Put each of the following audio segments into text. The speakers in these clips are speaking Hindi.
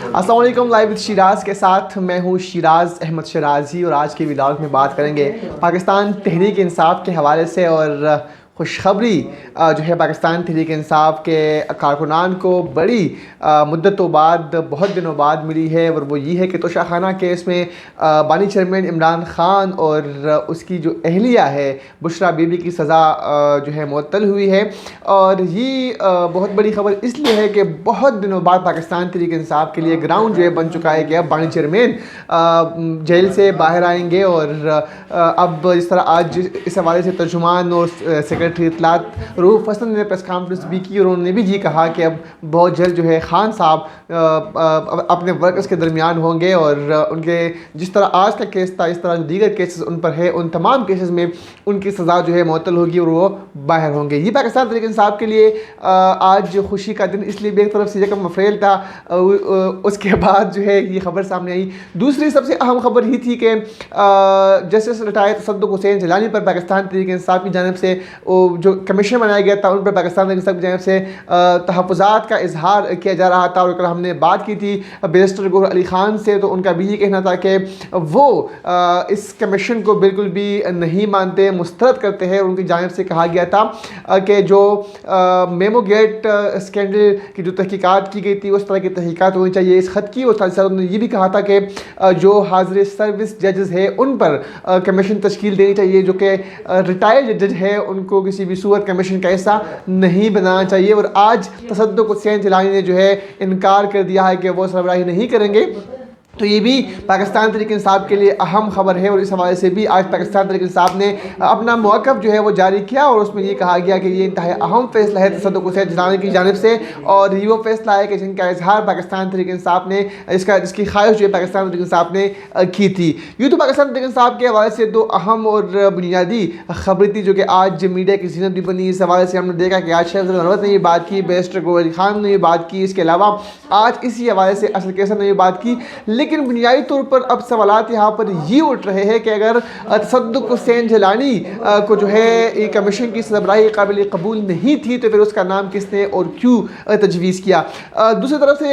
अस्सलाम वालेकुम। लाइव विद शिराज के साथ मैं हूँ शिराज अहमद शराजी और आज के व्लॉग में बात करेंगे पाकिस्तान तहरीक इंसाफ के हवाले से। और खुशखबरी जो है पाकिस्तान तहरीक इंसाफ के कारकुनान को बड़ी मुद्दतों बाद, बहुत दिनों बाद मिली है, और वो ये है कि तोशाखाना केस में बानी चेयरमैन इमरान ख़ान और उसकी जो अहलिया है बुशरा बीबी की सज़ा जो है मुअत्तल हुई है। और ये बहुत बड़ी खबर इसलिए है कि बहुत दिनों बाद पाकिस्तान तहरीक इंसाफ के लिए ग्राउंड जो है बन चुका है कि अब बानी चेयरमैन जेल से बाहर आएंगे। और अब इस तरह आज इस हवाले से तर्जुमान और सेक्रेटरी इत्तलात रूफ हसन ने प्रेस कॉन्फ्रेंस भी की और उन्होंने भी ये कहा कि अब बहुत जल्द जो है खान साहब अपने वर्कर्स के दरमियान होंगे और उनके जिस तरह आज का केस था इस तरह जो दीगर केसेस उन पर है उन तमाम केसेस में उनकी सज़ा जो है मुअत्तल होगी और वो बाहर होंगे। ये पाकिस्तान तहरीक इंसाफ के लिए आज खुशी का दिन इसलिए भी एक तरफ से यकम अप्रैल था, उसके बाद जो है ये खबर सामने आई। दूसरी सबसे अहम खबर ही थी कि जस्टिस रिटायर्ड तसद्दुक़ हुसैन जिलानी पर पाकिस्तान तहरीक इंसाफ की जानिब से जो कमीशन बनाया गया था उन पर पाकिस्तान तहरीक इंसाफ की जानिब से तहफ़्फ़ुज़ात का इजहार किया जा रहा था। और कल हमने बात की थी बैरिस्टर गौहर अली ख़ान से, तो उनका भी ये कहना था कि वो इस कमीशन को बिल्कुल भी नहीं मानते, मुस्तरद करते हैं। उनकी जानिब से कहा गया था कि जो मेमो गेट स्कैंडल की जो तहकीकात की गई थी उस तरह की तहकीकात होनी चाहिए इस ख़त की। और साथ साथ उन्होंने ये भी कहा था कि जो हाजिर सर्विस जजेस है उन पर कमीशन तश्कील देनी चाहिए, जो कि रिटायर्ड जज है उनको किसी भी सूरत कमीशन का हिस्सा नहीं बनाना चाहिए। और आज तसद्दुक़ हुसैन जिलानी ने जो है इनकार कर दिया है कि वो सरबराही नहीं करेंगे। तो ये भी पाकिस्तान तहरीक इंसाफ के लिए अहम खबर है। और इस हवाले से भी आज पाकिस्तान तहरीक इंसाफ ने अपना मौक़िफ़ जो है वो जारी किया और उसमें ये कहा गया कि ये इंतहाई अहम फ़ैसला है तसद्दुक़ हुसैन जिलानी की जानिब से। और ये वो फ़ैसला है कि जिनका इजहार पाकिस्तान तहरीक इंसाफ ने जिसकी ख्वाहिश जो है पाकिस्तान तहरीक इंसाफ ने की थी। यूँ तो पाकिस्तान तहरीक इंसाफ के हवाले से दो अहम और बुनियादी खबरें थी जो कि आज मीडिया की ज़ीनत भी बनी। इस हवाले से हमने देखा कि आज शेख नरवत ने ये बात की, बैरिस्टर गौहर अली ख़ान ने ये बात की, इसके अलावा आज इसी हवाले से असद कैसर ने ये बात की। लेकिन बुनियादी तौर पर अब सवालात यहाँ पर ये उठ रहे हैं कि अगर तसद्दुक़ हुसैन जिलानी को जो है ये कमीशन की सरबराही काबिल कबूल नहीं थी तो फिर उसका नाम किसने और क्यों तजवीज़ किया। दूसरी तरफ से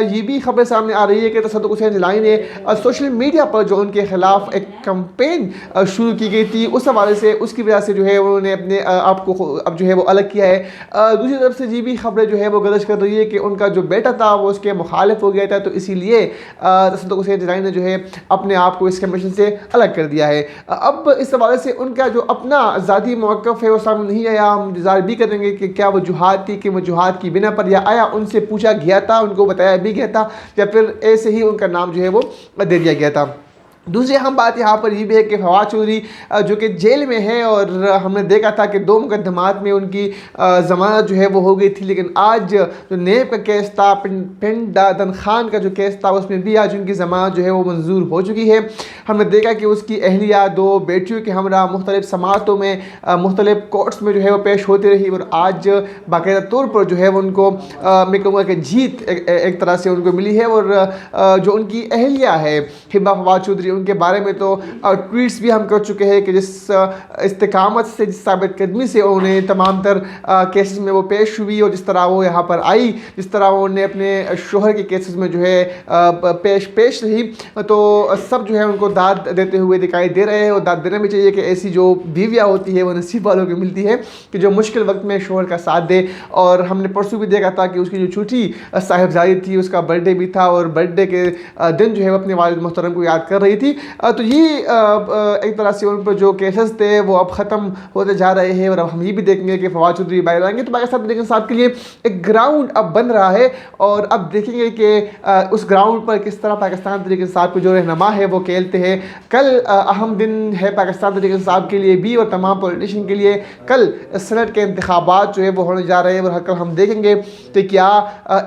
ये भी खबर सामने आ रही है कि तसद्दुक़ हुसैन जिलानी ने सोशल मीडिया पर जो उनके ख़िलाफ़ एक कैंपेन शुरू की गई थी उस हवाले से उसकी वजह से जो है उन्होंने अपने आप को अब जो है वो अलग किया है। दूसरी तरफ से ये भी खबरें जो है वो गर्दिश कर रही है कि उनका जो बेटा था वो उसके मुखालिफ हो गया था, तो इसीलिए तसद्दुक़ हुसैन जिलानी ने जो है अपने आप को इस कमीशन से अलग कर दिया है। अब इस हवाले से उनका जो अपना ज़ाती मौक़िफ़ है वो सामने नहीं आया। हम इंतज़ार भी करेंगे कि क्या वजूहात थी कि वजूहात की बिना पर या आया उनसे पूछा गया था, उनको बताया भी गया था, या फिर ऐसे ही उनका नाम जो है वो दे दिया गया था। दूसरी अहम बात यहाँ पर ये भी है कि फवाद चौधरी जो कि जेल में है और हमने देखा था कि 2 मुकदमात में उनकी ज़मानत जो है वो हो गई थी, लेकिन आज जो नेब का केस था, पिंड दादन खान का जो केस था, उसमें भी आज उनकी ज़मानत जो है वो मंजूर हो चुकी है। हमने देखा कि उसकी अहलिया 2 बेटियों के हमरा मुख्तलिफ समातों में मुख्तलिफ कोर्ट्स में जो है वो पेश होती रही और आज बाकायदा तौर पर जो है वो उनको मैं कहूँगा कि जीत एक तरह से उनको मिली है। और जो उनकी अहलिया है हिबा फवाद चौधरी, उनके बारे में तो ट्वीट्स भी हम कर चुके हैं कि जिस इस्तिकामत से, जिस साबित कदमी से उन्हें तमाम तर केसेस में वो पेश हुई और जिस तरह वो यहाँ पर आई, जिस तरह उन्हें अपने शोहर के केसेस में जो है पेश रही, तो सब जो है उनको दाद देते हुए दिखाई दे रहे हैं। और दाद देना भी चाहिए कि ऐसी जो बीवियाँ होती है वो नसीब वालों को मिलती है कि जो मुश्किल वक्त में शोहर का साथ दे। और हमने परसों भी देखा था कि उसकी जो छोटी साहिबजादी थी उसका बर्थडे भी था और बर्थडे के दिन जो है वो अपने वालिद मोहतरम को याद कर रही थी। तो ये एक तरह से उन पर जो केसेस थे वो अब ख़त्म होते जा रहे हैं और अब हम ये भी देखेंगे कि फवाद चौधरी बाहर आएंगे। तो पाकिस्तान तहरीक इंसाफ के लिए एक ग्राउंड अब बन रहा है और अब देखेंगे कि उस ग्राउंड पर किस तरह पाकिस्तान तहरीक इंसाफ के जो रहनुमा है वो खेलते हैं। कल अहम दिन है पाकिस्तान तहरीक इंसाफ के लिए भी और तमाम पॉलिटिशियन के लिए। कल सेनेट के इंतखाबात जो है वो होने जा रहे हैं और कल हम देखेंगे कि क्या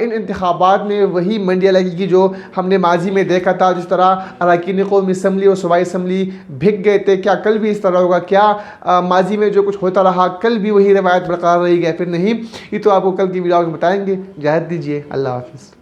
इन इंतखाबात में वही मंडिया लगेगी जो हमने माजी में देखा था, जिस तरह अरकान कौमी असम्बली और सूबाई असम्बली भिग गए थे। क्या कल भी इस तरह होगा? क्या माजी में जो कुछ होता रहा कल भी वही रवायत बरकरार रहेगी या फिर नहीं? ये तो आपको कल की वीडियो में बताएंगे। इजाज़त दीजिए, अल्लाह हाफ़िज़।